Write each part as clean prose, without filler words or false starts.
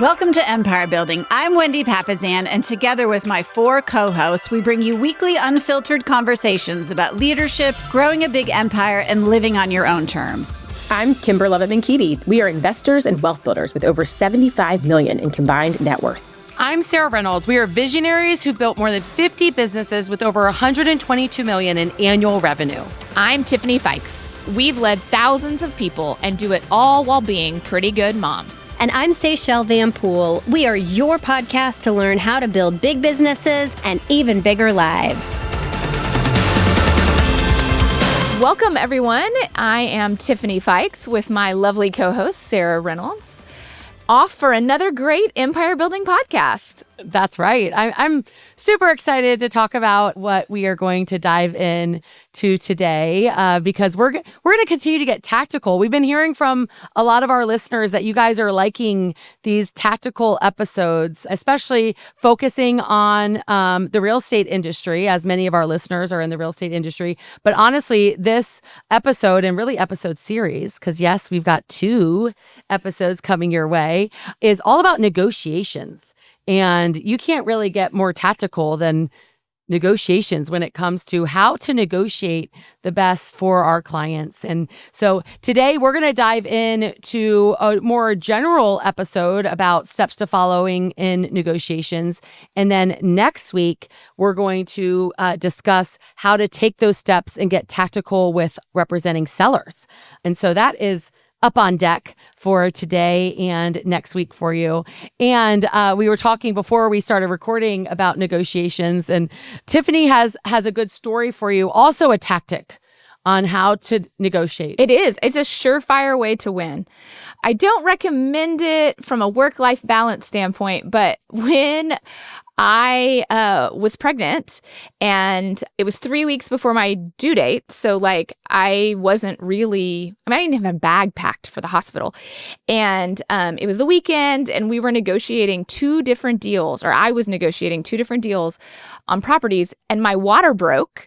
Welcome to Empire Building. I'm Wendy Papazan, and together with my 4 co-hosts, we bring you weekly unfiltered conversations about leadership, growing a big empire, and living on your own terms. I'm Kimber Levitt-Keaty. We are investors and wealth builders with over $75 million in combined net worth. I'm Sarah Reynolds. We are visionaries who built more than 50 businesses with over $122 million in annual revenue. I'm Tiffany Fikes. We've led thousands of people and do it all while being pretty good moms. And I'm Seychelle Van Poole. We are your podcast to learn how to build big businesses and even bigger lives. Welcome, everyone. I am Tiffany Fikes with my lovely co-host, Sarah Reynolds, off for another great empire building podcast. That's right. I'm super excited to talk about what we are going to dive in to today because we're going to continue to get tactical. We've been hearing from a lot of our listeners that you guys are liking these tactical episodes, especially focusing on the real estate industry, as many of our listeners are in the real estate industry. But honestly, this episode and really episode series, because yes, we've got 2 episodes coming your way, is all about negotiations. And you can't really get more tactical than negotiations when it comes to how to negotiate the best for our clients. And so today we're going to dive into a more general episode about steps to following in negotiations. And then next week, we're going to discuss how to take those steps and get tactical with representing sellers. And so that is up on deck for today and next week for you. And we were talking before we started recording about negotiations, and Tiffany has a good story for you, also a tactic on how to negotiate. It is. It's a surefire way to win. I don't recommend it from a work-life balance standpoint, but when I was pregnant and it was 3 weeks before my due date. So I wasn't really, I didn't even have a bag packed for the hospital. And it was the weekend and we were negotiating 2 different deals, or I was negotiating 2 different deals on properties, and my water broke.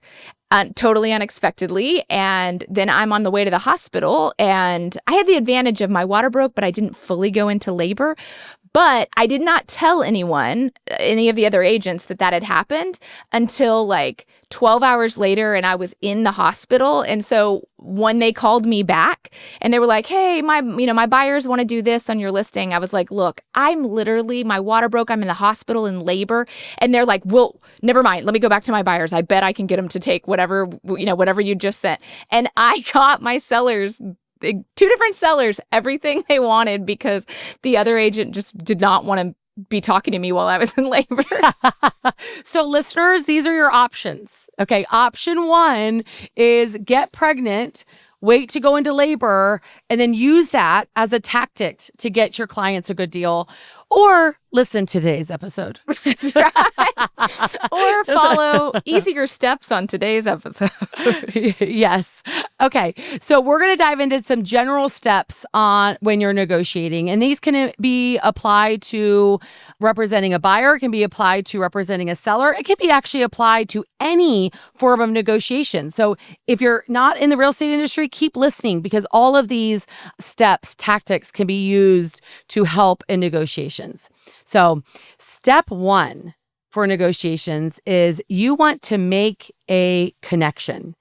Totally unexpectedly. And then I'm on the way to the hospital, and I had the advantage of my water broke, but I didn't fully go into labor. But I did not tell anyone, any of the other agents, that had happened until 12 hours later, and I was in the hospital. And so when they called me back and they were like, "Hey, my buyers want to do this on your listing," I was like, "Look, my water broke. I'm in the hospital in labor." And they're like, "Well, never mind. Let me go back to my buyers. I bet I can get them to take whatever you just sent." And I got my sellers, 2 different sellers, everything they wanted, because the other agent just did not want to be talking to me while I was in labor. So listeners, these are your options. Okay. Option 1 is get pregnant, wait to go into labor, and then use that as a tactic to get your clients a good deal. Or listen to today's episode. Or follow easier steps on today's episode. Yes. Okay. So we're going to dive into some general steps on when you're negotiating. And these can be applied to representing a buyer. It can be applied to representing a seller. It can be actually applied to any form of negotiation. So if you're not in the real estate industry, keep listening, because all of these steps, tactics can be used to help in negotiations. So step 1 for negotiations is you want to make a connection.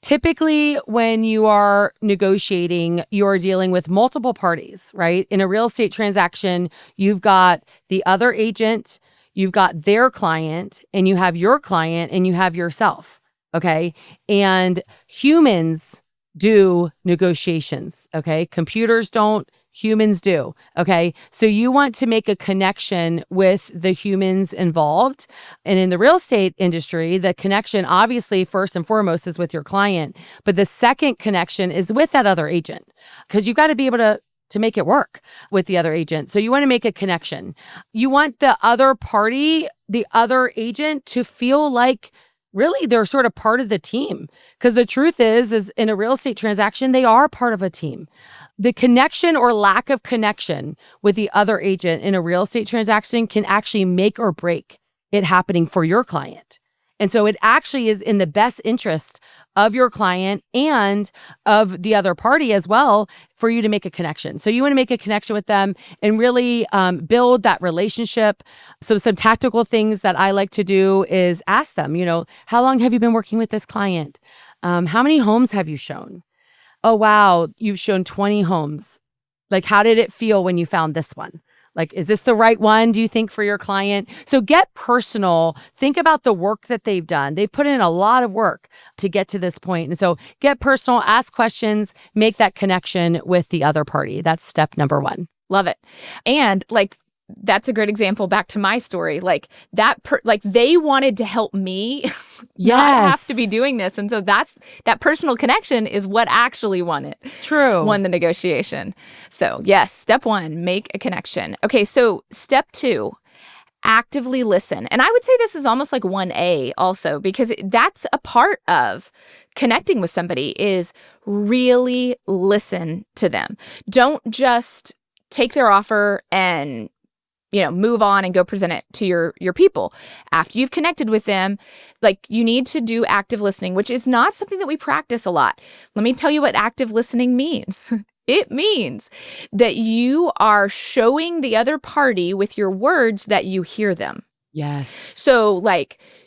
Typically, when you are negotiating, you're dealing with multiple parties, right? In a real estate transaction, you've got the other agent, you've got their client, and you have your client, and you have yourself, okay? And humans do negotiations, okay? Computers don't. Humans do. Okay. So you want to make a connection with the humans involved. And in the real estate industry, the connection obviously first and foremost is with your client. But the second connection is with that other agent, because you've got to be able to make it work with the other agent. So you want to make a connection. You want the other party, the other agent, to feel like really they're sort of part of the team. Because the truth is in a real estate transaction, they are part of a team. The connection or lack of connection with the other agent in a real estate transaction can actually make or break it happening for your client. And so it actually is in the best interest of your client and of the other party as well for you to make a connection. So you want to make a connection with them and really build that relationship. So some tactical things that I like to do is ask them, how long have you been working with this client? How many homes have you shown? Oh, wow, you've shown 20 homes. Like, how did it feel when you found this one? Like, is this the right one, do you think, for your client? So get personal. Think about the work that they've done. They've put in a lot of work to get to this point. And so get personal, ask questions, make that connection with the other party. That's step number one. Love it. And that's a great example back to my story. They wanted to help me not have to be doing this. And so that personal connection is what actually won the negotiation. So yes, step one, make a connection. Okay, so step two, actively listen. And I would say this is almost like 1A also, because that's a part of connecting with somebody is really listen to them. Don't just take their offer and move on and go present it to your people. After you've connected with them, you need to do active listening, which is not something that we practice a lot. Let me tell you what active listening means. It means that you are showing the other party with your words that you hear them. Yes. So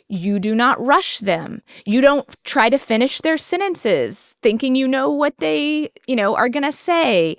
you do not rush them. You don't try to finish their sentences thinking you know what they, are going to say.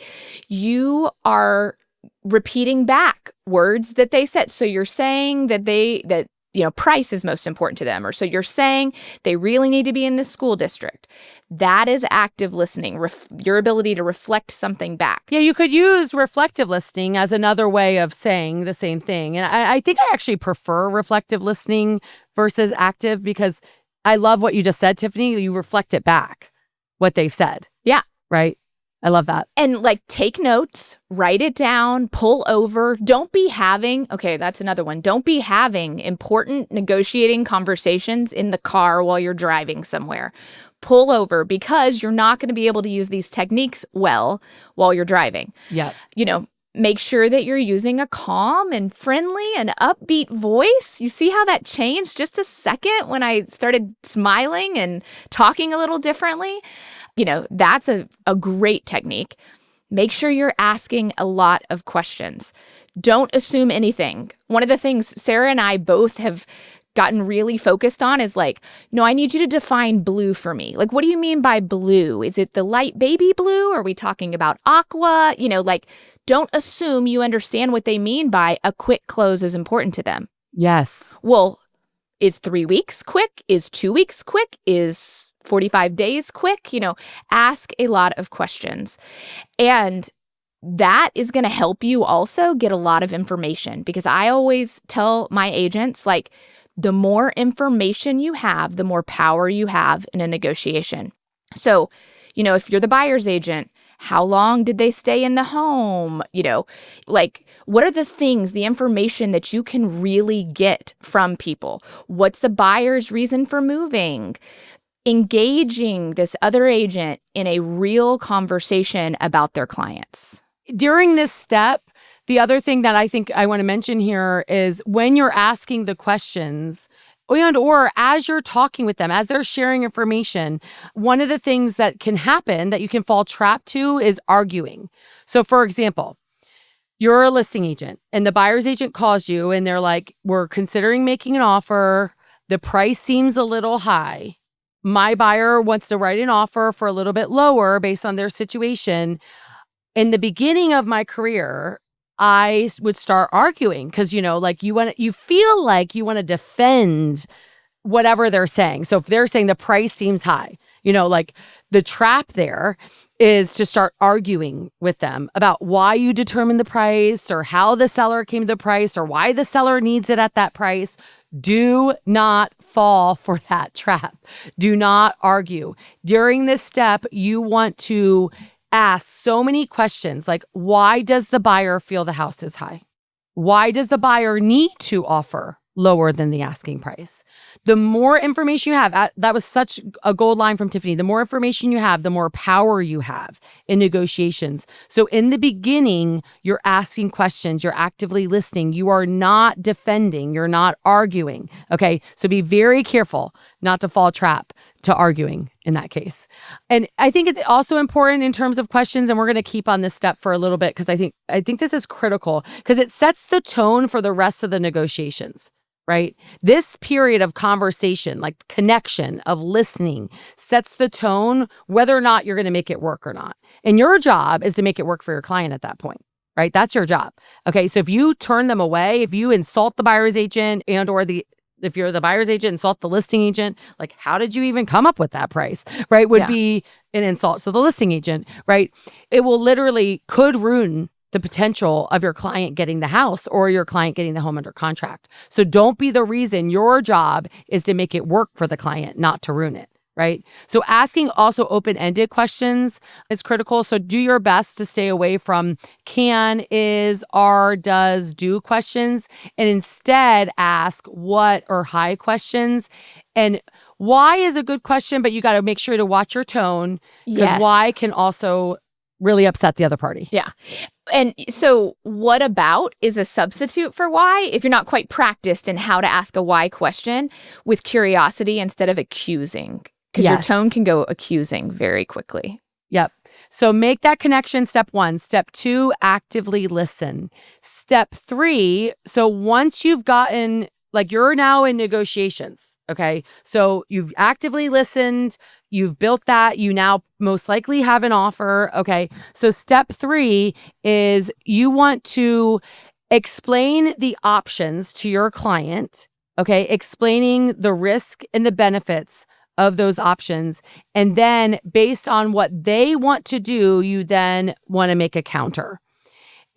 You are repeating back words that they said. So you're saying that price is most important to them. Or so you're saying they really need to be in this school district. That is active listening, your ability to reflect something back. Yeah, you could use reflective listening as another way of saying the same thing. And I think I actually prefer reflective listening versus active because I love what you just said, Tiffany. You reflect it back, what they've said. Yeah. Right? I love that. And take notes, write it down, pull over. That's another one. Don't be having important negotiating conversations in the car while you're driving somewhere. Pull over because you're not going to be able to use these techniques well while you're driving. Yeah. Make sure that you're using a calm and friendly and upbeat voice. You see how that changed just a second when I started smiling and talking a little differently? That's a great technique. Make sure you're asking a lot of questions. Don't assume anything. One of the things Sarah and I both have gotten really focused on is no, I need you to define blue for me. What do you mean by blue? Is it the light baby blue? Are we talking about aqua? Don't assume you understand what they mean by a quick close is important to them. Yes. Well, is 3 weeks quick? Is 2 weeks quick? Is 45 days quick? Ask a lot of questions. And that is going to help you also get a lot of information because I always tell my agents, the more information you have, the more power you have in a negotiation. So, if you're the buyer's agent, how long did they stay in the home? What are the information that you can really get from people? What's the buyer's reason for moving? Engaging this other agent in a real conversation about their clients. During this step, the other thing that I think I want to mention here is when you're asking the questions or as you're talking with them, as they're sharing information, one of the things that can happen that you can fall trapped to is arguing. So for example, you're a listing agent and the buyer's agent calls you and they're like, we're considering making an offer. The price seems a little high. My buyer wants to write an offer for a little bit lower based on their situation. In the beginning of my career, I would start arguing because, you feel like you want to defend whatever they're saying. So if they're saying the price seems high, the trap there is to start arguing with them about why you determine the price or how the seller came to the price or why the seller needs it at that price. Do not fall for that trap. Do not argue. During this step, you want to ask so many questions why does the buyer feel the house is high? Why does the buyer need to offer lower than the asking price. The more information you have, that was such a gold line from Tiffany. The more information you have, the more power you have in negotiations. So in the beginning, you're asking questions, you're actively listening, you are not defending, you're not arguing. Okay. So be very careful not to fall trap to arguing in that case. And I think it's also important in terms of questions, and we're going to keep on this step for a little bit because I think this is critical because it sets the tone for the rest of the negotiations, right? This period of conversation, like connection, of listening, sets the tone whether or not you're going to make it work or not. And your job is to make it work for your client at that point, right? That's your job. Okay, so if you turn them away, if you insult the buyer's agent if you're the buyer's agent, insult the listing agent, like how did you even come up with that price, right? Would be an insult. So the listing agent, right? It will could ruin the potential of your client getting the house or your client getting the home under contract. So don't be the reason. Your job is to make it work for the client, not to ruin it. Right? So asking also open-ended questions is critical. So do your best to stay away from can, is, are, does, do questions, and instead ask what or high questions. And why is a good question, but you got to make sure to watch your tone because why can also really upset the other party. Yeah. And so what about is a substitute for why if you're not quite practiced in how to ask a why question with curiosity instead of accusing? Because your tone can go accusing very quickly. Yep. So make that connection, step 1. Step 2, actively listen. Step 3, so once you've gotten, like you're now in negotiations, okay? So you've actively listened, you've built that, you now most likely have an offer, okay? So step 3 is you want to explain the options to your client, okay? Explaining the risk and the benefits of those options. And then based on what they want to do, you then want to make a counter.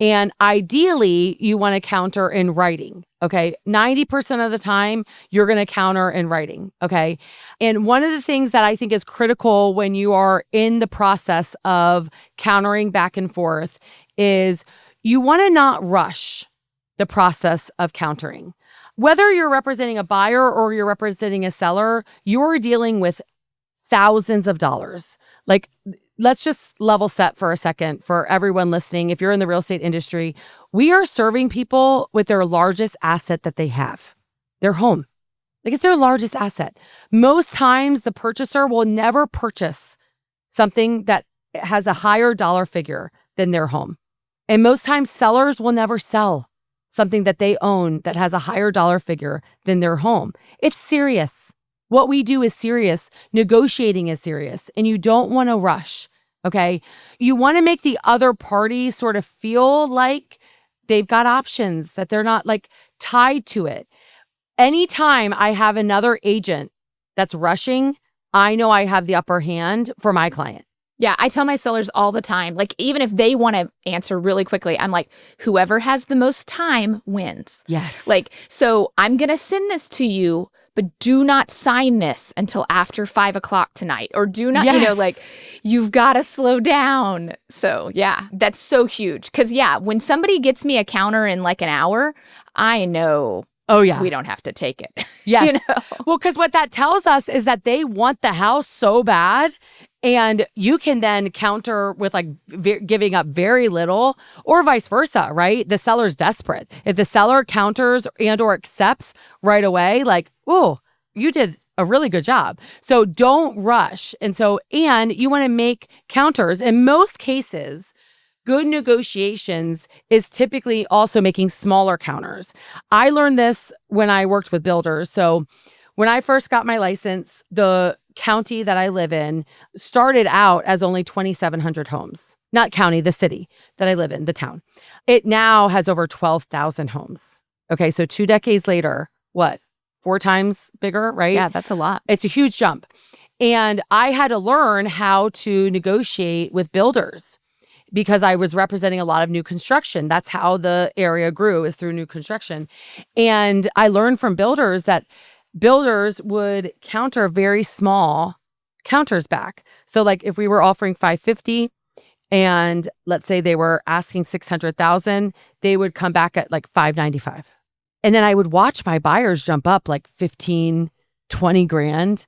And ideally, you want to counter in writing, okay? 90% of the time, you're going to counter in writing, okay? And one of the things that I think is critical when you are in the process of countering back and forth is you want to not rush the process of countering. Whether you're representing a buyer or you're representing a seller, you're dealing with thousands of dollars. Like, let's just level set for a second for everyone listening. If you're in the real estate industry, we are serving people with their largest asset that they have, their home. Like, it's their largest asset. Most times, the purchaser will never purchase something that has a higher dollar figure than their home. And most times, sellers will never sell something that they own that has a higher dollar figure than their home. It's serious. What we do is serious. Negotiating is serious, and you don't want to rush, okay? You want to make the other party sort of feel like they've got options, that they're not like tied to it. Anytime I have another agent that's rushing, I know I have the upper hand for my client. Yeah, I tell my sellers all the time, like, even if they want to answer really quickly, I'm like, whoever has the most time wins. Yes. Like, so I'm going to send this to you, but do not sign this until after 5 o'clock tonight, or do not, like, you've got to slow down. So yeah, that's so huge. Cause when somebody gets me a counter in like an hour, I know, we don't have to take it. Yes. Well, cause what that tells us is that they want the house so bad. And you can then counter with like giving up very little, or vice versa, right? The seller's desperate. If the seller counters and or accepts right away, like, oh, you did a really good job. So don't rush. And you want to make counters. In most cases, good negotiations is typically also making smaller counters. I learned this when I worked with builders. So when I first got my license, the county that I live in started out as only 2,700 homes. Not county, the city that I live in, the town. It now has over 12,000 homes. Okay, so 2 decades later, what? 4 times bigger, right? Yeah, that's a lot. It's a huge jump. And I had to learn how to negotiate with builders because I was representing a lot of new construction. That's how the area grew, is through new construction. And I learned from builders that builders would counter very small counters back. So like if we were offering 550 and let's say they were asking 600,000, they would come back at like 595. And then I would watch my buyers jump up like 15, 20 grand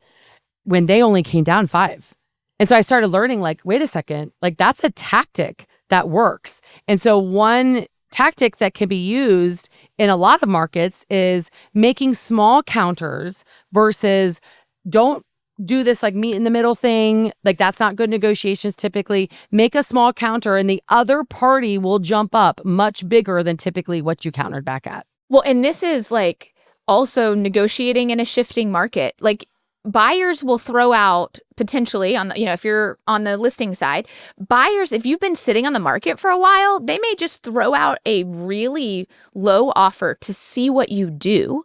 when they only came down 5. And so I started learning like, wait a second, like that's a tactic that works. And so one tactic that can be used in a lot of markets is making small counters versus don't do this like meet in the middle thing. Like that's not good negotiations typically. Make a small counter and the other party will jump up much bigger than typically what you countered back at. Well, and this is like also negotiating in a shifting market. Like buyers will throw out potentially on the, if you're on the listing side, buyers, if you've been sitting on the market for a while, they may just throw out a really low offer to see what you do.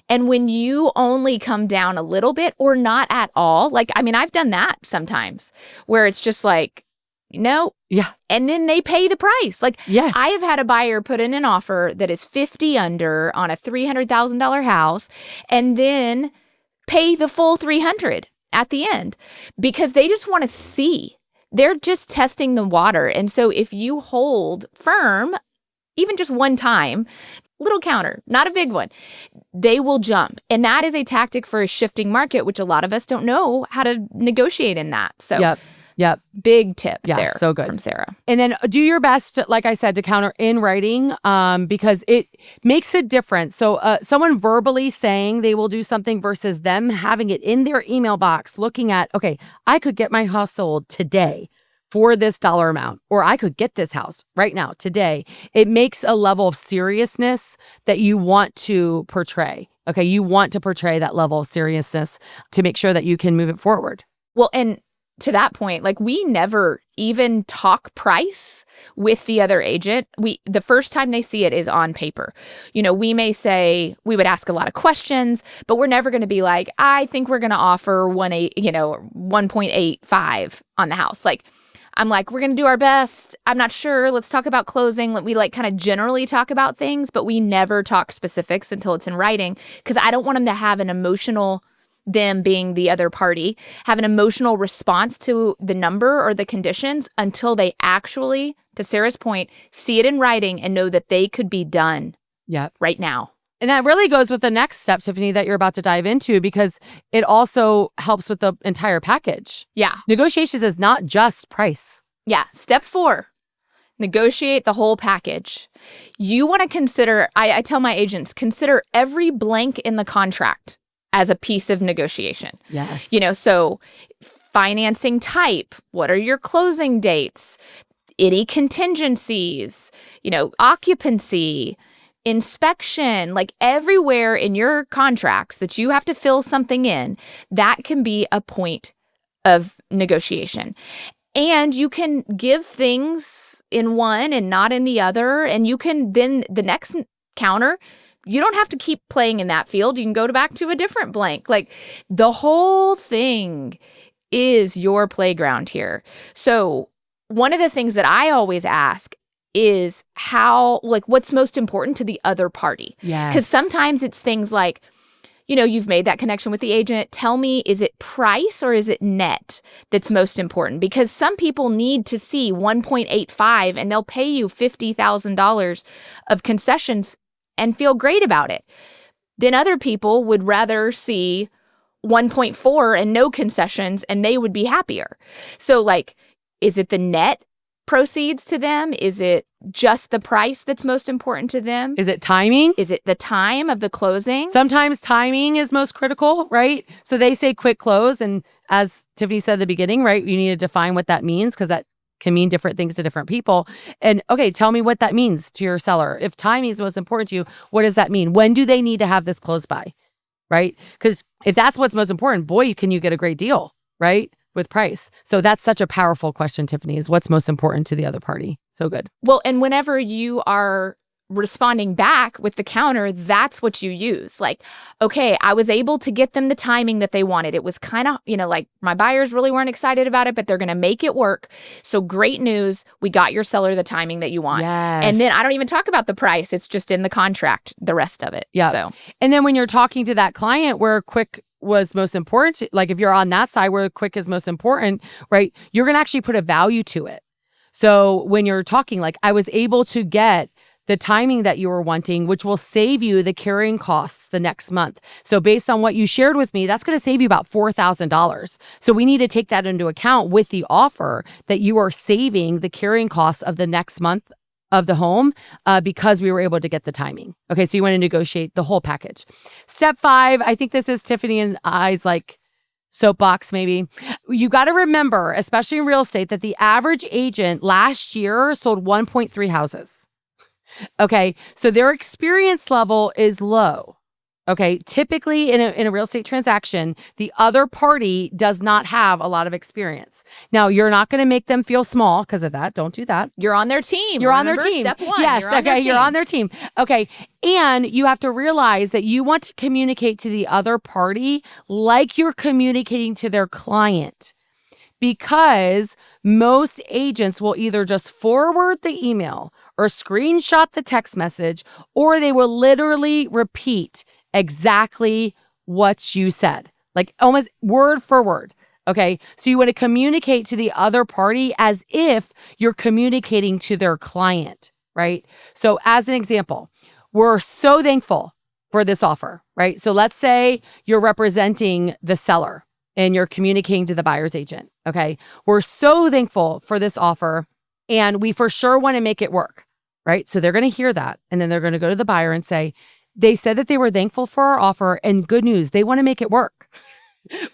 And when you only come down a little bit or not at all, like, I mean, I've done that sometimes where it's just like, no. Yeah. And then they pay the price. Like, yes. I have had a buyer put in an offer that is 50 under on a $300,000 house and then pay the full 300 at the end because they just want to see. They're just testing the water. And so if you hold firm, even just one time, little counter, not a big one, they will jump. And that is a tactic for a shifting market, which a lot of us don't know how to negotiate in that. So Yep. Big tip there. So good. From Sarah. And then do your best, like I said, to counter in writing because it makes a difference. So someone verbally saying they will do something versus them having it in their email box looking at, okay, I could get my house sold today for this dollar amount, or I could get this house right now, today. It makes a level of seriousness that you want to portray. Okay, you want to portray that level of seriousness to make sure that you can move it forward. Well, and to that point, like we never even talk price with the other agent. The first time they see it is on paper. We may say, we would ask a lot of questions, but we're never going to be like, I think we're going to offer 1.85 on the house. Like, I'm like, we're going to do our best. I'm not sure. Let's talk about closing. We like kind of generally talk about things, but we never talk specifics until it's in writing because I don't want them to have an emotional, them being the other party, have an emotional response to the number or the conditions until they actually, to Sarah's point, see it in writing and know that they could be done right now. And that really goes with the next step, Tiffany, that you're about to dive into, because it also helps with the entire package. Yeah. Negotiations is not just price. Yeah. Step 4, negotiate the whole package. You want to consider, I tell my agents, consider every blank in the contract as a piece of negotiation. Yes. So financing type, what are your closing dates, any contingencies, occupancy, inspection, like everywhere in your contracts that you have to fill something in, that can be a point of negotiation. And you can give things in one and not in the other. And you can then the next counter, you don't have to keep playing in that field. You can go back to a different blank. Like the whole thing is your playground here. So one of the things that I always ask is what's most important to the other party. Yes. Because sometimes it's things like, you've made that connection with the agent. Tell me, is it price or is it net that's most important? Because some people need to see 1.85 and they'll pay you $50,000 of concessions and feel great about it. Then other people would rather see 1.4 and no concessions and they would be happier. So is it the net proceeds to them? Is it just the price that's most important to them? Is it timing? Is it the time of the closing? Sometimes timing is most critical, right? So they say quick close. And as Tiffany said at the beginning, right, you need to define what that means because that can mean different things to different people. And okay, tell me what that means to your seller. If timing is most important to you, what does that mean? When do they need to have this closed by, right? Because if that's what's most important, boy, can you get a great deal, right? With price. So that's such a powerful question, Tiffany, is what's most important to the other party. So good. Well, and whenever you are responding back with the counter, that's what you use. Like, okay, I was able to get them the timing that they wanted. It was kind of, like my buyers really weren't excited about it, but they're going to make it work. So great news. We got your seller the timing that you want. Yes. And then I don't even talk about the price. It's just in the contract, the rest of it. Yeah. So, and then when you're talking to that client where quick was most important, like if you're on that side where quick is most important, right, you're going to actually put a value to it. So when you're talking, like I was able to get the timing that you were wanting, which will save you the carrying costs the next month. So based on what you shared with me, that's going to save you about $4,000. So we need to take that into account with the offer, that you are saving the carrying costs of the next month of the home because we were able to get the timing. Okay, so you want to negotiate the whole package. Step 5, I think this is Tiffany and I's like soapbox maybe. You got to remember, especially in real estate, that the average agent last year sold 1.3 houses. Okay, so their experience level is low. Okay, typically in a real estate transaction, the other party does not have a lot of experience. Now, you're not going to make them feel small because of that. Don't do that. You're on their team. You're on their team. Step 1. Yes, you're on their team. You're on their team. Okay, and you have to realize that you want to communicate to the other party like you're communicating to their client, because most agents will either just forward the email or screenshot the text message, or they will literally repeat exactly what you said, like almost word for word. Okay. So you want to communicate to the other party as if you're communicating to their client, right? So as an example, we're so thankful for this offer, right? So let's say you're representing the seller and you're communicating to the buyer's agent. Okay. We're so thankful for this offer and we for sure want to make it work, right? So they're going to hear that. And then they're going to go to the buyer and say, they said that they were thankful for our offer and good news, they want to make it work,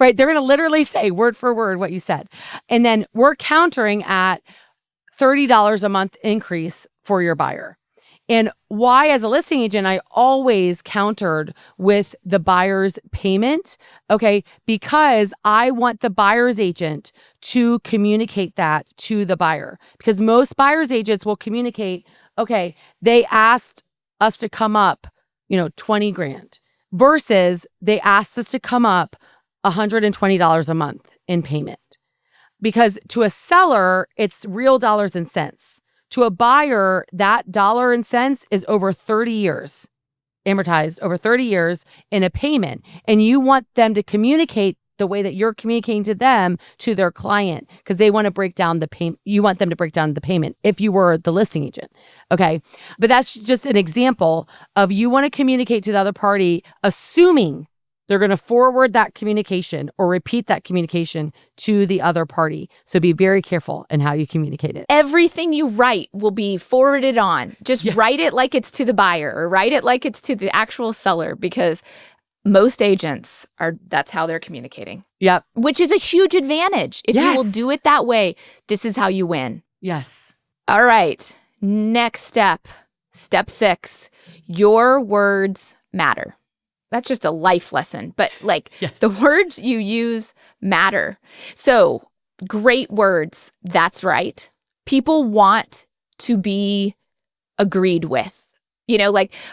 right? They're going to literally say word for word what you said. And then we're countering at $30 a month increase for your buyer. And why, as a listing agent, I always countered with the buyer's payment, okay? Because I want the buyer's agent to communicate that to the buyer. Because most buyer's agents will communicate, okay, they asked us to come up, $20,000 versus they asked us to come up $120 a month in payment. Because to a seller, it's real dollars and cents. To a buyer, that dollar and cents is over 30 years, amortized over 30 years in a payment. And you want them to communicate the way that you're communicating to them, to their client, because they want to break down the payment. You want them to break down the payment if you were the listing agent. Okay. But that's just an example of you want to communicate to the other party, assuming they're going to forward that communication or repeat that communication to the other party. So be very careful in how you communicate it. Everything you write will be forwarded on. Just write it like it's to the buyer or write it like it's to the actual seller, because most agents that's how they're communicating. Yep. Which is a huge advantage. If you will do it that way, this is how you win. Yes. All right. Next step. Step 6. Your words matter. That's just a life lesson. But the words you use matter. So great words. That's right. People want to be agreed with.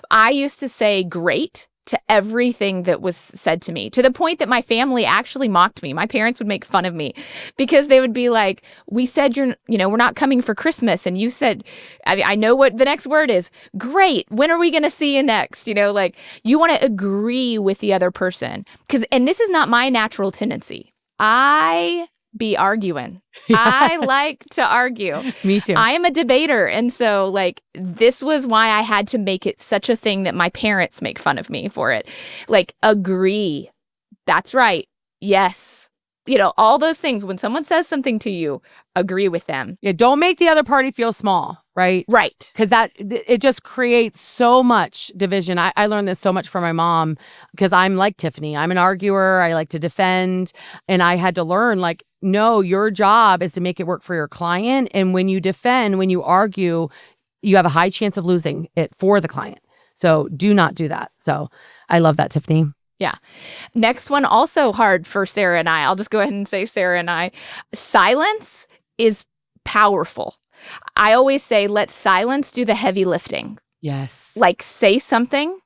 I used to say great to everything that was said to me, to the point that my family actually mocked me. My parents would make fun of me because they would be like, we said we're not coming for Christmas. And you said, I know what the next word is. Great. When are we going to see you next? You want to agree with the other person. And this is not my natural tendency. I be arguing. I like to argue. Me too. I am a debater. And so this was why I had to make it such a thing that my parents make fun of me for it. Agree. That's right. Yes. All those things. When someone says something to you, agree with them. Yeah. Don't make the other party feel small, right? Right. Because it just creates so much division. I learned this so much from my mom because I'm like Tiffany. I'm an arguer. I like to defend. And I had to learn no, your job is to make it work for your client. And when you defend, when you argue, you have a high chance of losing it for the client. So do not do that. So I love that, Tiffany. Yeah. Next one, also hard for Sarah and I. I'll just go ahead and say Sarah and I. Silence is powerful. I always say, let silence do the heavy lifting. Yes. Say something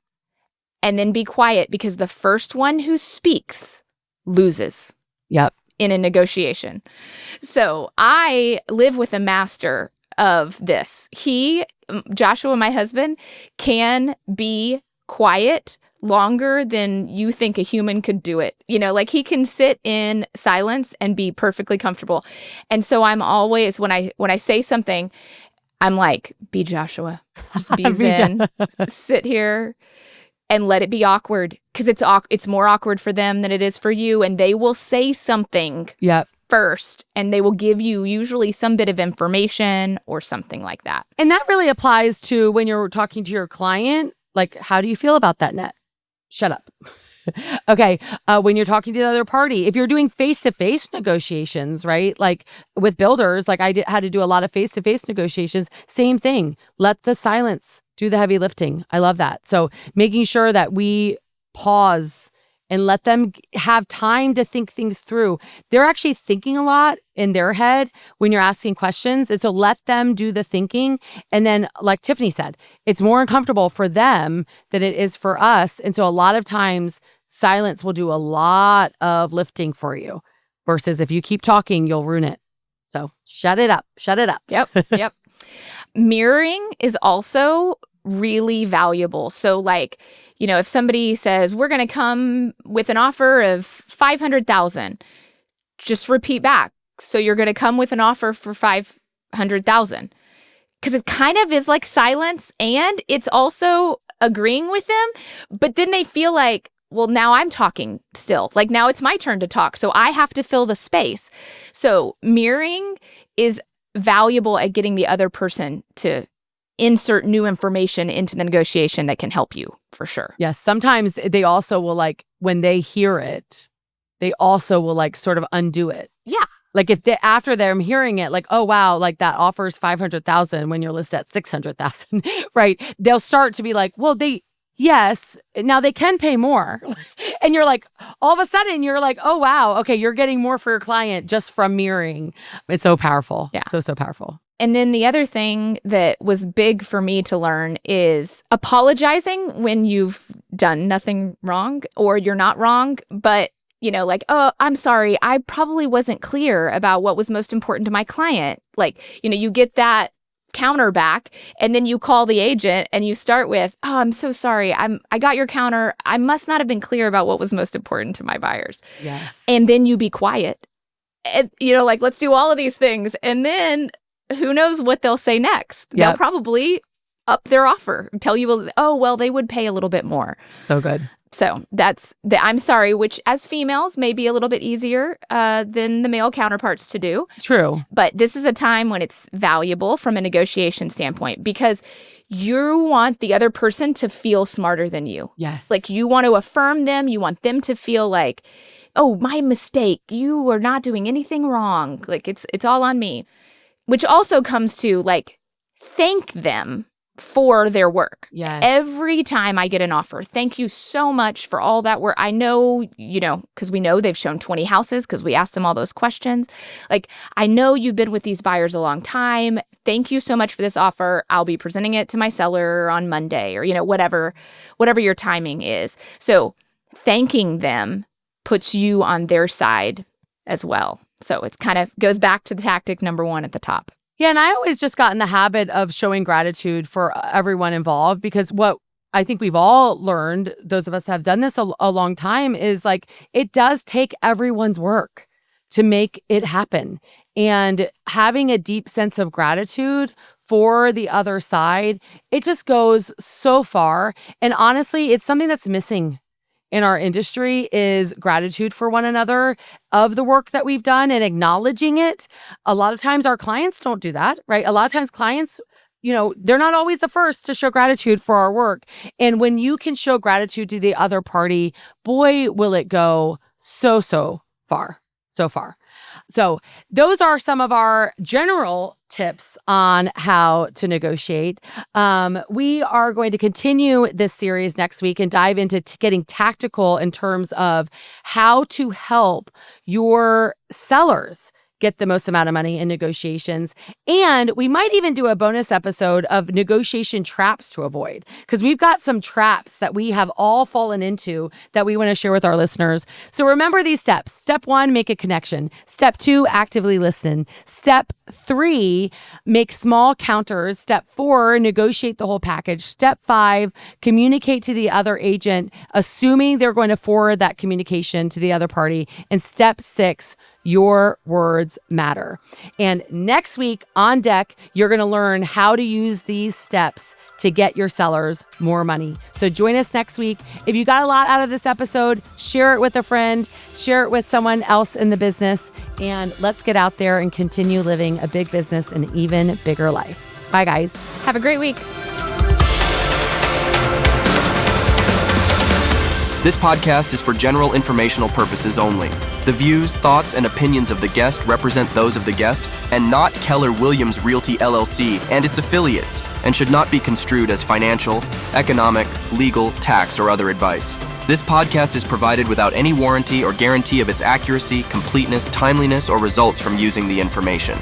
and then be quiet, because the first one who speaks loses. Yep. In a negotiation. So I live with a master of this. Joshua, my husband, can be quiet longer than you think a human could do it. He can sit in silence and be perfectly comfortable. And so I'm always, when I say something, I'm like, be Joshua. Just be zen. Sit here and let it be awkward, because it's more awkward for them than it is for you. And they will say something first, and they will give you usually some bit of information or something like that. And that really applies to when you're talking to your client. Like, how do you feel about that net? Shut up. Okay. When you're talking to the other party, if you're doing face-to-face negotiations, right? Like with builders, like had to do a lot of face-to-face negotiations, same thing. Let the silence do the heavy lifting. I love that. So making sure that we pause and let them have time to think things through. They're actually thinking a lot in their head when you're asking questions. And so let them do the thinking. And then, like Tiffany said, it's more uncomfortable for them than it is for us. And so a lot of times, silence will do a lot of lifting for you, versus if you keep talking, you'll ruin it. So shut it up. Shut it up. Yep. Mirroring is also really valuable. So like, if somebody says, we're going to come with an offer of $500,000, just repeat back. So you're going to come with an offer for $500,000. Because it kind of is like silence, and it's also agreeing with them. But then they feel like, well, now I'm talking still. Like now it's my turn to talk. So I have to fill the space. So mirroring is valuable at getting the other person to insert new information into the negotiation that can help you, for sure. Yes. Sometimes they also will, like, when they hear it, they also will like sort of undo it. Yeah. Like if they, after they're hearing it, like, oh, wow, like that offers 500,000 when you're listed at 600,000, right? They'll start to be like, well, yes, now they can pay more. And you're like, all of a sudden you're like, oh, wow, okay, you're getting more for your client just from mirroring. It's so powerful. Yeah. So powerful. And then the other thing that was big for me to learn is apologizing when you've done nothing wrong or you're not wrong, but like, oh, I'm sorry, I probably wasn't clear about what was most important to my client. Like, you get that counter back, and then you call the agent and you start with, oh, I'm so sorry, I got your counter. I must not have been clear about what was most important to my buyers. Yes. And then you be quiet. And, like, let's do all of these things. And then who knows what they'll say next? Yep. They'll probably up their offer, tell you, oh, well, they would pay a little bit more. So good. So that's the I'm sorry, which as females may be a little bit easier than the male counterparts to do. True. But this is a time when it's valuable from a negotiation standpoint, because you want the other person to feel smarter than you. Yes. Like you want to affirm them. You want them to feel like, oh, my mistake. You are not doing anything wrong. Like it's all on me. Which also comes to like, thank them for their work. Yes. Every time I get an offer, thank you so much for all that work. I know, because we know they've shown 20 houses because we asked them all those questions. Like, I know you've been with these buyers a long time. Thank you so much for this offer. I'll be presenting it to my seller on Monday, or, whatever your timing is. So thanking them puts you on their side as well. So it's kind of goes back to the tactic number one at the top. Yeah, and I always just got in the habit of showing gratitude for everyone involved, because what I think we've all learned, those of us that have done this a long time, is like it does take everyone's work to make it happen. And having a deep sense of gratitude for the other side, it just goes so far. And honestly, it's something that's missing in our industry, is gratitude for one another of the work that we've done and acknowledging it. A lot of times our clients don't do that, right? A lot of times clients, they're not always the first to show gratitude for our work. And when you can show gratitude to the other party, boy, will it go so far. So those are some of our general tips on how to negotiate. We are going to continue this series next week and dive into getting tactical in terms of how to help your sellers get the most amount of money in negotiations. And we might even do a bonus episode of negotiation traps to avoid, because we've got some traps that we have all fallen into that we want to share with our listeners. So remember these steps. Step 1, make a connection. Step 2, actively listen. Step 3, make small counters. Step 4, negotiate the whole package. Step 5, communicate to the other agent, assuming they're going to forward that communication to the other party. And step 6, Your words matter. And next week on deck, you're going to learn how to use these steps to get your sellers more money. So join us next week. If you got a lot out of this episode, share it with a friend, share it with someone else in the business, and let's get out there and continue living a big business and an even bigger life. Bye, guys. Have a great week. This podcast is for general informational purposes only. The views, thoughts, and opinions of the guest represent those of the guest and not Keller Williams Realty LLC and its affiliates, and should not be construed as financial, economic, legal, tax, or other advice. This podcast is provided without any warranty or guarantee of its accuracy, completeness, timeliness, or results from using the information.